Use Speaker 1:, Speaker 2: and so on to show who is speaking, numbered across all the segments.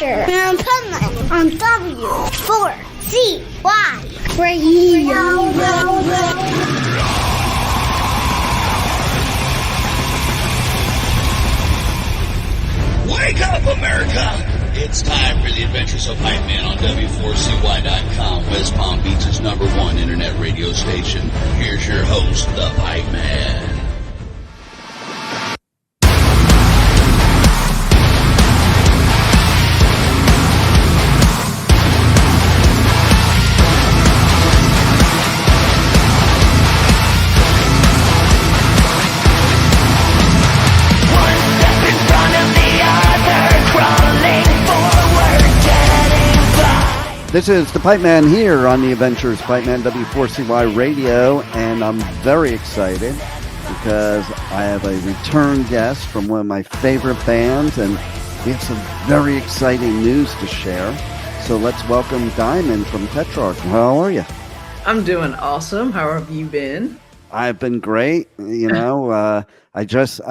Speaker 1: adventure in Pipeman on W4CY Radio.
Speaker 2: Wake up, America! It's time for the adventures of Pipeman on W4CY.com, West Palm Beach's #1 internet radio station. Here's your host, the Pipeman.
Speaker 3: This is the Pipeman here on the Adventures Pipeman W4CY Radio, and I'm very excited because I have a return guest from one of my favorite bands, and we have some very exciting news to share. So let's welcome Diamond from TETRARCH. How are you?
Speaker 4: I'm doing awesome. How have you been?
Speaker 3: I've been great. You know, I just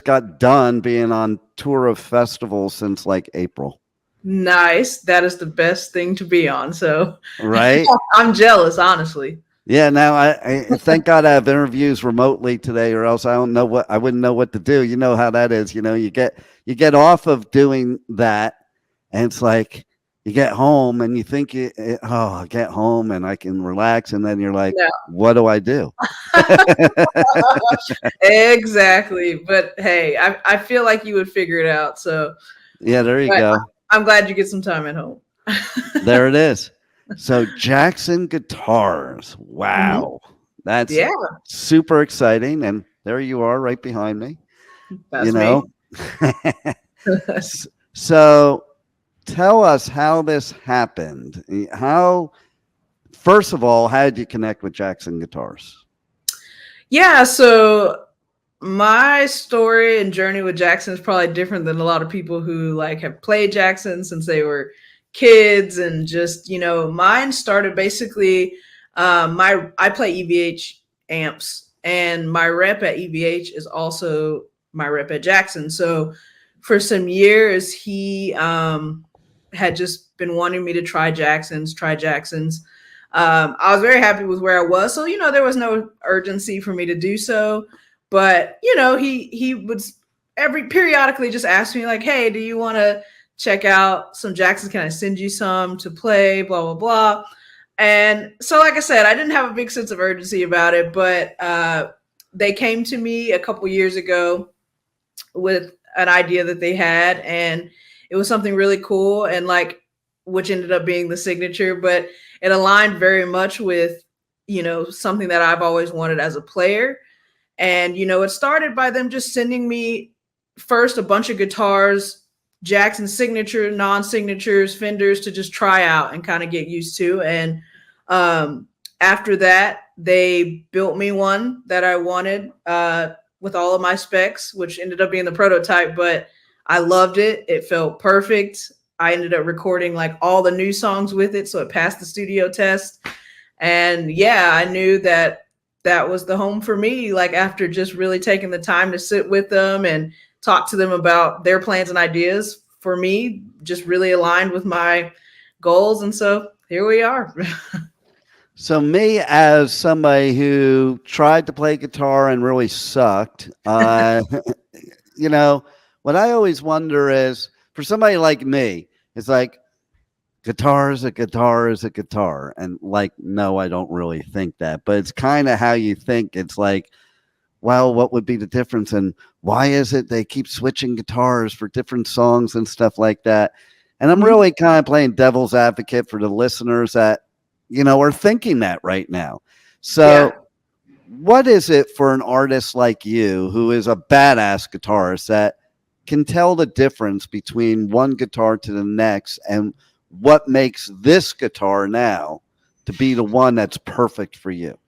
Speaker 3: got done being on tour of festivals since like April.
Speaker 4: Nice. That is the best thing to be on. So,
Speaker 3: right?
Speaker 4: I'm jealous, honestly.
Speaker 3: Yeah. Now, I thank God I have interviews remotely today, or else I wouldn't know what to do. You know how that is. You know, you get off of doing that, and it's like you get home and you think, I get home and I can relax, and then you're like, no. What do I do?
Speaker 4: Exactly. But hey, I feel like you would figure it out. So
Speaker 3: yeah, there you go.
Speaker 4: I'm glad you get some time at home.
Speaker 3: There it is. So Jackson Guitars. Wow. Mm-hmm. That's super exciting. And there you are right behind me.
Speaker 4: That's me.
Speaker 3: So tell us how this happened. First of all, how did you connect with Jackson Guitars?
Speaker 4: Yeah, so my story and journey with Jackson is probably different than a lot of people who like have played Jackson since they were kids, and just, you know, mine started basically I play EVH amps, and my rep at EVH is also my rep at Jackson. So for some years he had just been wanting me to try Jacksons. I was very happy with where I was, so you know there was no urgency for me to do so. But, you know, he would periodically just ask me like, hey, do you want to check out some Jacksons? Can I send you some to play? Blah, blah, blah. And so, like I said, I didn't have a big sense of urgency about it, but they came to me a couple years ago with an idea that they had, and it was something really cool, and like, which ended up being the signature, but it aligned very much with, you know, something that I've always wanted as a player. And, you know, it started by them just sending me first a bunch of guitars, Jackson signature, non-signatures, Fenders to just try out and kind of get used to. And after that, they built me one that I wanted with all of my specs, which ended up being the prototype, but I loved it. It felt perfect. I ended up recording like all the new songs with it, so it passed the studio test. And yeah, I knew that was the home for me, like after just really taking the time to sit with them and talk to them about their plans and ideas. For me, just really aligned with my goals. And so here we are.
Speaker 3: So me, as somebody who tried to play guitar and really sucked, you know, what I always wonder is, for somebody like me, it's like, guitar is a guitar is a guitar. And like, no, I don't really think that, but it's kind of how you think. It's like, well, what would be the difference? And why is it they keep switching guitars for different songs and stuff like that? And I'm really kind of playing devil's advocate for the listeners that, you know, are thinking that right now. So what is it for an artist like you, who is a badass guitarist, that can tell the difference between one guitar to the next, and what makes this guitar now to be the one that's perfect for you?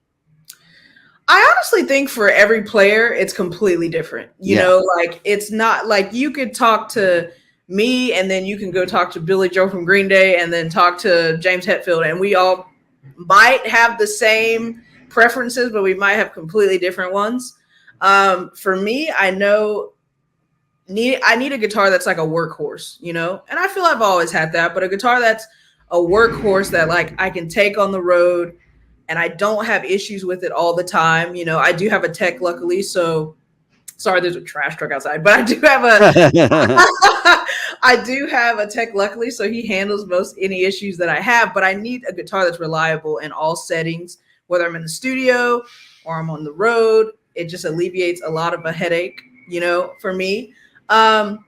Speaker 4: I honestly think for every player, it's completely different. You know, like, it's not like you could talk to me and then you can go talk to Billy Joe from Green Day and then talk to James Hetfield, and we all might have the same preferences, but we might have completely different ones. For me, I know I need a guitar that's like a workhorse, you know? And I feel I've always had that, but a guitar that's a workhorse that like I can take on the road and I don't have issues with it all the time. You know, I do have a tech, luckily. So sorry, there's a trash truck outside, but I do have I do have a tech, luckily. So he handles most any issues that I have, but I need a guitar that's reliable in all settings, whether I'm in the studio or I'm on the road. It just alleviates a lot of a headache, you know, for me. And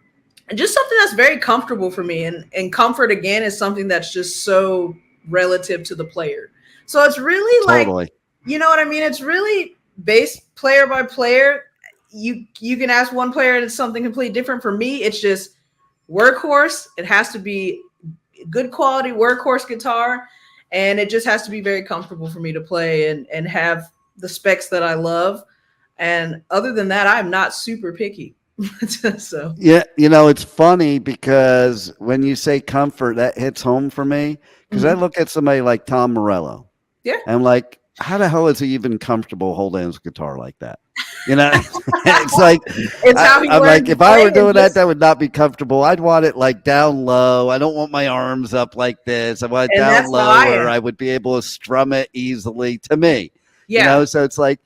Speaker 4: just something that's very comfortable for me. And comfort, again, is something that's just so relative to the player. So it's really like, you know what I mean? It's really based player by player. You can ask one player and it's something completely different. For me, it's just workhorse. It has to be good quality workhorse guitar. And it just has to be very comfortable for me to play and have the specs that I love. And other than that, I'm not super picky. So
Speaker 3: yeah, you know, it's funny because when you say comfort, that hits home for me because I look at somebody like Tom Morello.
Speaker 4: Yeah.
Speaker 3: And I'm like, how the hell is he even comfortable holding his guitar like that? You know, it's like, I'm like, if I were doing that would not be comfortable. I'd want it like down low. I don't want my arms up like this. I want it down low where I would be able to strum it easily to me. Yeah. You know, so it's like,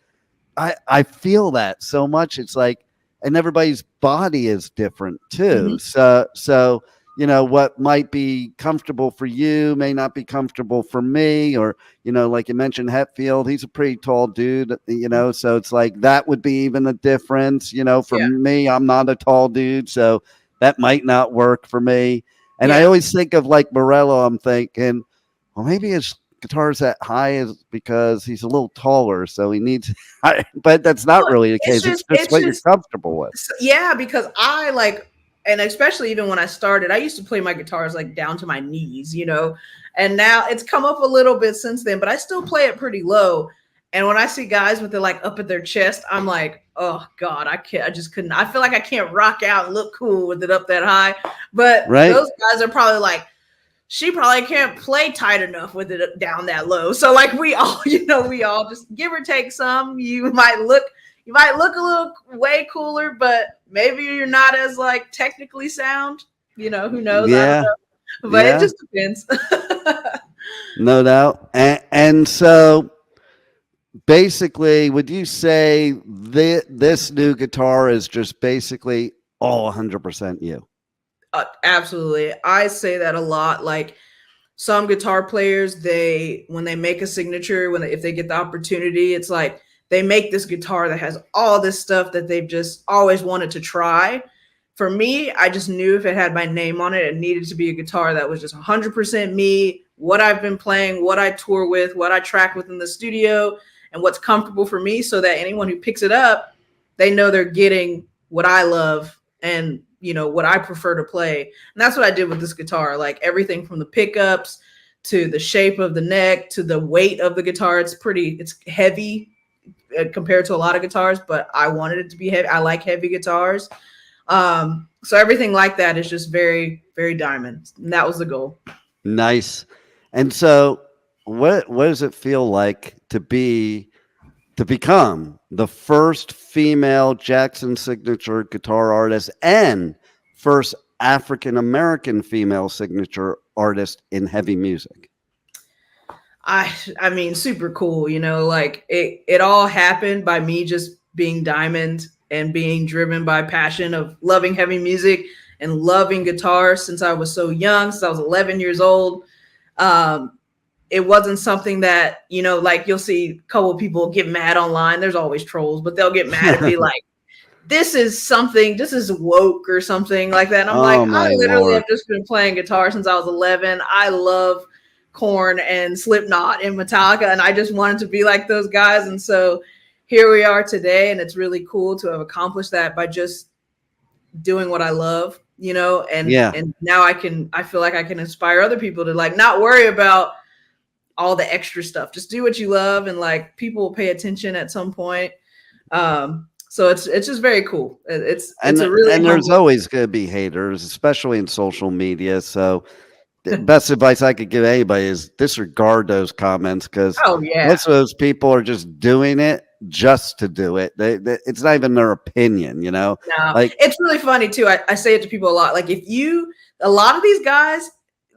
Speaker 3: I feel that so much. It's like, and everybody's body is different too. So, you know, what might be comfortable for you may not be comfortable for me, or, you know, like you mentioned, Hetfield, he's a pretty tall dude, you know, so it's like, that would be even a difference, you know, for me, I'm not a tall dude, so that might not work for me. And I always think of like Morello, I'm thinking, well, maybe his guitar's that high is because he's a little taller, so he needs, but that's not really the case. It's just what you're comfortable with.
Speaker 4: Yeah, because I like, and especially even when I started, I used to play my guitars like down to my knees, you know, and now it's come up a little bit since then, but I still play it pretty low. And when I see guys with it like up at their chest, I'm like, oh God, I just couldn't. I feel like I can't rock out and look cool with it up that high. But those guys are probably like, she probably can't play tight enough with it down that low. So like we all, you know, we all just give or take some. You might look a little way cooler, but maybe you're not as like technically sound. You know, who knows?
Speaker 3: Yeah.
Speaker 4: I don't know. But it just depends.
Speaker 3: No doubt. And so basically, would you say this new guitar is just basically all 100% you?
Speaker 4: Absolutely. I say that a lot. Like some guitar players, when they make a signature, if they get the opportunity, it's like they make this guitar that has all this stuff that they've just always wanted to try. For me, I just knew if it had my name on it, it needed to be a guitar that was just 100% me, what I've been playing, what I tour with, what I track with in the studio, and what's comfortable for me, so that anyone who picks it up, they know they're getting what I love and, you know, what I prefer to play. And that's what I did with this guitar. Like everything from the pickups to the shape of the neck to the weight of the guitar. It's heavy compared to a lot of guitars, but I wanted it to be heavy. I like heavy guitars. So everything like that is just very, very diamond. And that was the goal.
Speaker 3: Nice. And so what does it feel like to become the first female Jackson signature guitar artist and first African-American female signature artist in heavy music?
Speaker 4: I mean, super cool, you know, like it all happened by me just being diamond and being driven by passion of loving heavy music and loving guitar since I was so young, since I was 11 years old. It wasn't something that, you know, like you'll see a couple of people get mad online. There's always trolls, but they'll get mad and be like, this is woke or something like that. And I'm I literally have just been playing guitar since I was 11. I love Korn and Slipknot and Metallica, and I just wanted to be like those guys. And so here we are today, and it's really cool to have accomplished that by just doing what I love, you know, and now I feel like I can inspire other people to like not worry about all the extra stuff. Just do what you love, and like people will pay attention at some point. So it's just very cool. It's a really,
Speaker 3: and there's always going to be haters, especially in social media. So the best advice I could give anybody is disregard those comments, because most of those people are just doing it just to do it. It's not even their opinion, you know.
Speaker 4: No,
Speaker 3: like
Speaker 4: it's really funny too. I say it to people a lot. Like a lot of these guys,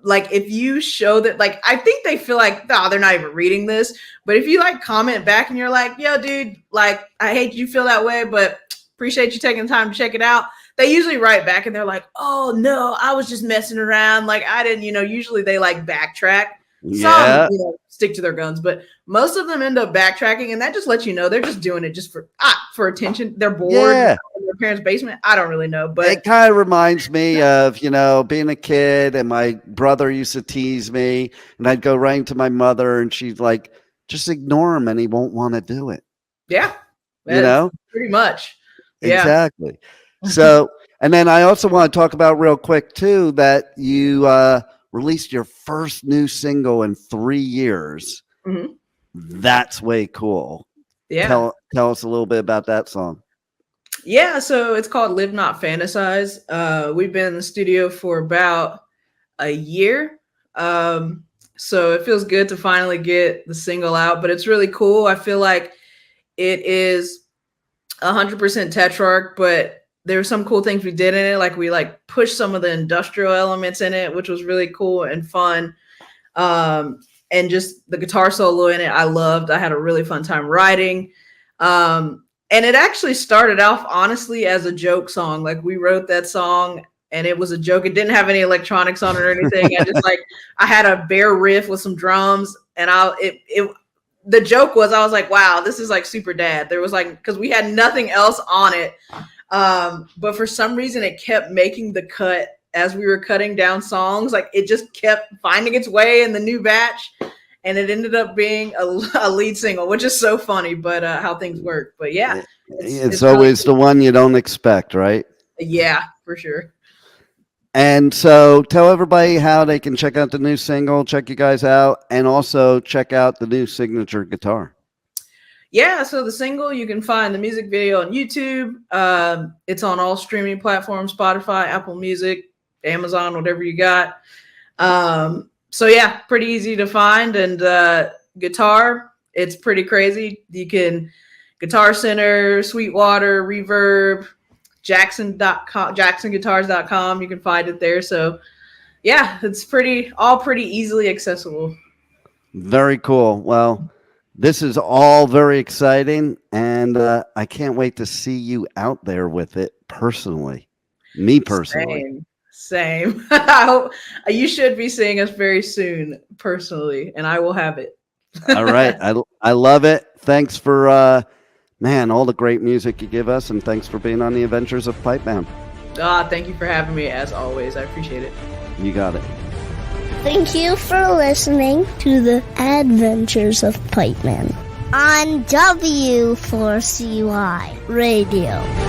Speaker 4: like if you show that, like I think they feel like, no, they're not even reading this. But if you like comment back and you're like, yo, dude, like I hate you feel that way, but appreciate you taking the time to check it out. They usually write back and they're like, oh no, I was just messing around. Like I didn't, usually they like backtrack.
Speaker 3: Yeah.
Speaker 4: Some stick to their guns, but most of them end up backtracking, and that just lets you know they're just doing it just for attention. They're bored in their parents' basement. I don't really know, but
Speaker 3: it kind of reminds me of being a kid, and my brother used to tease me, and I'd go right to my mother, and she's like, "Just ignore him, and he won't want to do it."
Speaker 4: Yeah, pretty much. Yeah.
Speaker 3: Exactly. So, and then I also want to talk about real quick too that you released your first new single in 3 years.
Speaker 4: Mm-hmm.
Speaker 3: That's way cool.
Speaker 4: Yeah.
Speaker 3: Tell us a little bit about that song.
Speaker 4: Yeah, so it's called Live Not Fantasize. We've been in the studio for about a year. So it feels good to finally get the single out, but it's really cool. I feel like it is 100% TETRARCH, but there were some cool things we did in it. Like we pushed some of the industrial elements in it, which was really cool and fun. And just the guitar solo in it, I loved. I had a really fun time writing. And it actually started off honestly as a joke song. Like we wrote that song and it was a joke. It didn't have any electronics on it or anything. I had a bare riff with some drums, and the joke was, I was like, wow, this is like super dad. There was because we had nothing else on it. But for some reason it kept making the cut as we were cutting down songs. Like it just kept finding its way in the new batch, and it ended up being a lead single, which is so funny, but how things work. But yeah,
Speaker 3: it's always the one you don't expect, right?
Speaker 4: Yeah, for sure.
Speaker 3: And so tell everybody how they can check out the new single, check you guys out, and also check out the new signature guitar.
Speaker 4: Yeah, so the single, you can find the music video on YouTube. It's on all streaming platforms, Spotify, Apple Music, Amazon, whatever you got. So yeah, pretty easy to find. And guitar, it's pretty crazy. You can Guitar Center, Sweetwater, Reverb, jacksonguitars.com. You can find it there. So yeah, it's pretty easily accessible.
Speaker 3: Very cool. Well, this is all very exciting, and I can't wait to see you out there with it personally. Me personally.
Speaker 4: Same. You should be seeing us very soon personally, and I will have it.
Speaker 3: All right. I love it. Thanks for, all the great music you give us, and thanks for being on the Adventures of Pipeman.
Speaker 4: Thank you for having me, as always. I appreciate it.
Speaker 3: You got it.
Speaker 1: Thank you for listening to the Adventures of Pipeman on W4CY Radio.